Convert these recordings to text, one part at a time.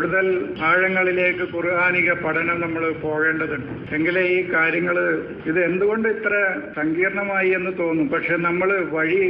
കൂടുതൽ ആഴങ്ങളിലേക്ക് ഖുർആനിക പഠനം നമ്മൾ പോകേണ്ടതുണ്ട്. എങ്കിലേ ഈ കാര്യങ്ങൾ ഇത് എന്തുകൊണ്ട് ഇത്ര സങ്കീർണമായി എന്ന് തോന്നും. പക്ഷെ നമ്മൾ വഴി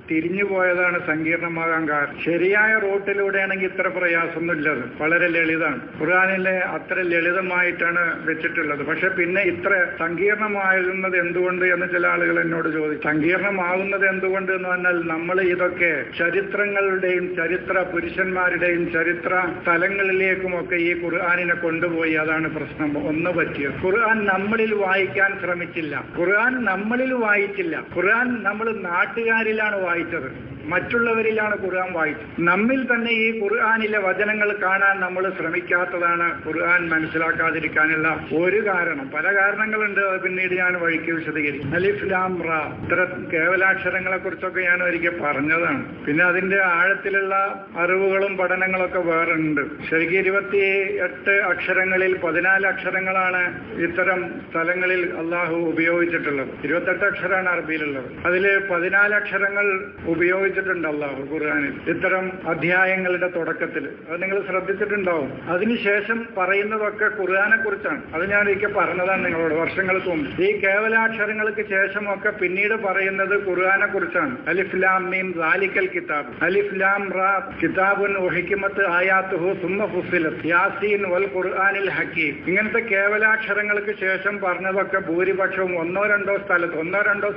തിരിഞ്ഞു പോയതാണ് സങ്കീർണമാകാൻ കാരണം. ശരിയായ റൂട്ടിലൂടെയാണെങ്കിൽ ഇത്ര പ്രയാസമൊന്നുമില്ലത്, വളരെ ലളിതമാണ്. ഖുർആനിലെ അത്ര ലളിതമായിട്ടാണ് വെച്ചിട്ടുള്ളത്. പക്ഷെ പിന്നെ ഇത്ര സങ്കീർണമാകുന്നത് എന്തുകൊണ്ട് എന്ന് ചില ആളുകൾ എന്നോട് ചോദിച്ചു. സങ്കീർണമാകുന്നത് എന്തുകൊണ്ട് എന്ന് പറഞ്ഞാൽ നമ്മൾ ഇതൊക്കെ ചരിത്രങ്ങളുടെയും ചരിത്ര പുരുഷന്മാരുടെയും ചരിത്ര സ്ഥലങ്ങളിലേക്കുമൊക്കെ ഈ ഖുർആനിനെ കൊണ്ടുപോയി. അതാണ് പ്രശ്നം. ഒന്ന് പറ്റിയത്, ഖുർആൻ നമ്മളിൽ വായിക്കാൻ ശ്രമിച്ചില്ല. ഖുർആൻ നമ്മളിൽ വായിച്ചില്ല. ഖുർആൻ നമ്മൾ നാട്ടുകാരിലാണ് വായിച്ചത്, മറ്റുള്ളവരിലാണ് ഖുർആൻ വായിച്ചത്. നമ്മിൽ തന്നെ ഈ ഖുർആനിലെ വചനങ്ങൾ കാണാൻ നമ്മൾ ശ്രമിക്കാത്തതാണ് ഖുർആൻ മനസ്സിലാക്കാതിരിക്കാനുള്ള ഒരു കാരണം. പല കാരണങ്ങളുണ്ട്, അത് പിന്നീട് ഞാൻ വഴിക്ക് വിശദീകരിക്കും. അലിഫ് ലാം റാ, ഇത്തരം കേവലാക്ഷരങ്ങളെ കുറിച്ചൊക്കെ ഞാൻ ഒരിക്കൽ പറഞ്ഞതാണ്. പിന്നെ അതിന്റെ ആഴത്തിലുള്ള അറിവുകളും പഠനങ്ങളൊക്കെ വേറെ ഉണ്ട്. ശരിക്കും 28 അക്ഷരങ്ങളിൽ 14 അക്ഷരങ്ങളാണ് ഇത്തരം സ്ഥലങ്ങളിൽ അള്ളാഹു ഉപയോഗിച്ചിട്ടുള്ളത്. 28 അക്ഷരമാണ് അറബിയിലുള്ളത്. അതിൽ 14 അക്ഷരങ്ങൾ ഉപയോഗിച്ചിട്ടുണ്ട് അള്ളാഹു ഖുർആനിൽ ഇത്തരം അധ്യായങ്ങളുടെ തുടക്കത്തിൽ. അത് നിങ്ങൾ ശ്രദ്ധിച്ചിട്ടുണ്ടാവും. അതിനുശേഷം പറയുന്നതൊക്കെ ഖുർആനെ കുറിച്ചാണ്. അത് ഞാൻ ഒരിക്കൽ പറഞ്ഞതാണ് നിങ്ങളോട് വർഷങ്ങൾക്ക് മുമ്പ്. ഈ കേവലാക്ഷരങ്ങൾക്ക് ശേഷമൊക്കെ പിന്നീട് പറയുന്നത് ഖുർആനെ കുറിച്ചാണ്. അലിഫ് ലാം മീം ദാലിക്കൽ കിതാബ്, അലിഫ് ലാം റാ കിതാബുൻ വഹിക്മത്ത് ആയാത്തുഹു സുമ്മ ഫുസ്സിലത്ത് യാസീൻ വൽ ഖുർആനിൽ ഹക്കീം. ഇങ്ങനത്തെ കേവലാക്ഷരങ്ങൾക്ക് ശേഷം പറഞ്ഞതൊക്കെ ഭൂരിപക്ഷവും ഒന്നോ രണ്ടോ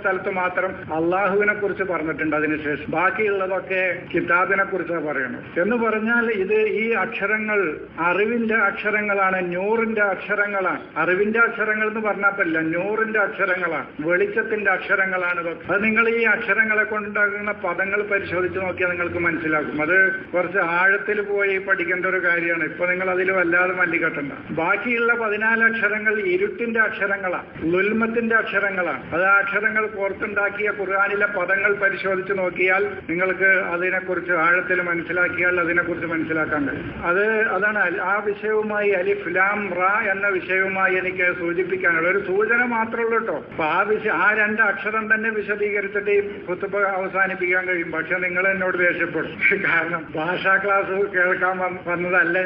സ്ഥലത്ത് മാത്രം അള്ളാഹുവിനെ കുറിച്ച് പറഞ്ഞിട്ടുണ്ട്. അതിനുശേഷം ബാക്കിയുള്ളതൊക്കെ കിതാബിനെ കുറിച്ച് പറയണം. എന്ന് പറഞ്ഞാൽ ഇത് ഈ അക്ഷരങ്ങൾ അറിവിന്റെ അക്ഷരങ്ങളാണ്, നൂറിന്റെ അക്ഷരങ്ങളാണ്. അറിവിന്റെ അക്ഷരങ്ങൾ എന്ന് പറഞ്ഞാൽ നൂറിന്റെ അക്ഷരങ്ങളാണ്, വെളിച്ചത്തിന്റെ അക്ഷരങ്ങളാണ് ഇതൊക്കെ. അത് നിങ്ങൾ ഈ അക്ഷരങ്ങളെ കൊണ്ടുണ്ടാകുന്ന പദങ്ങൾ പരിശോധിച്ച് നോക്കിയാൽ നിങ്ങൾക്ക് മനസ്സിലാക്കും. അത് കുറച്ച് ആഴത്തിൽ പോയി പഠിക്കേണ്ട ഒരു കാര്യമാണ്. ഇപ്പൊ നിങ്ങൾ അതിൽ വല്ലാതെ മല്ലികെട്ടണ്ട. ബാക്കിയുള്ള 14 അക്ഷരങ്ങൾ ഇരുട്ടിന്റെ അക്ഷരങ്ങളാണ്, ലുൽമത്തിന്റെ അക്ഷരങ്ങളാണ്. അത് ആ അക്ഷരങ്ങൾ കോർത്തുണ്ടാക്കിയ ഖുർആനിലെ പദങ്ങൾ പരിശോധിച്ച് നോക്കിയാൽ നിങ്ങൾക്ക് അതിനെക്കുറിച്ച് ആഴത്തിൽ മനസ്സിലാക്കിയാൽ അതിനെക്കുറിച്ച് മനസ്സിലാക്കാൻ കഴിയും. അതാണ് ആ വിഷയവുമായി അലിഫ് ലാം റാ എന്ന വിഷയവുമായി എനിക്ക് സൂചിപ്പിക്കാനുള്ള ഒരു സൂചന മാത്രമേ ഉള്ളൂ കേട്ടോ. അപ്പൊ ആ 2 അക്ഷരം തന്നെ വിശദീകരിച്ചിട്ട് ഈ ഖുത്ബ അവസാനിപ്പിക്കാൻ കഴിയും. പക്ഷെ നിങ്ങൾ എന്നോട് ദേഷ്യപ്പെടും. കാരണം ഭാഷാ ക്ലാസ് കേൾക്കാൻ വന്നതല്ല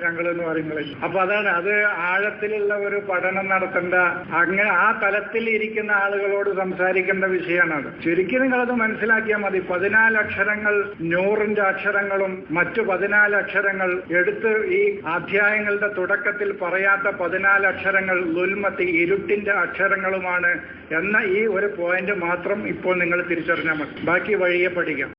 ഞങ്ങളെന്ന് പറയുന്നത്. അപ്പൊ അതാണ്, അത് ആഴത്തിലുള്ള ഒരു പഠനം നടത്തേണ്ട, അങ്ങനെ ആ തലത്തിൽ ഇരിക്കുന്ന ആളുകളോട് സംസാരിക്കേണ്ട വിഷയമാണ് അത്. ചുരുക്കി നിങ്ങളത് മനസ്സിലാക്കിയാൽ മതി. 14 അക്ഷരങ്ങൾ നൂറിന്റെ അക്ഷരങ്ങളും മറ്റു 14 അക്ഷരങ്ങൾ എടുത്ത് ഈ അധ്യായങ്ങളുടെ തുടക്കത്തിൽ പറയാത്ത 14 അക്ഷരങ്ങൾ ലുൽമത്ത് ഇരുട്ടിന്റെ അക്ഷരങ്ങളുമാണ് എന്ന ഈ ഒരു പോയിന്റ് മാത്രം ഇപ്പോൾ നിങ്ങൾ തിരിച്ചറിഞ്ഞാൽ മതി. ബാക്കി വഴിയെ പഠിക്കാം.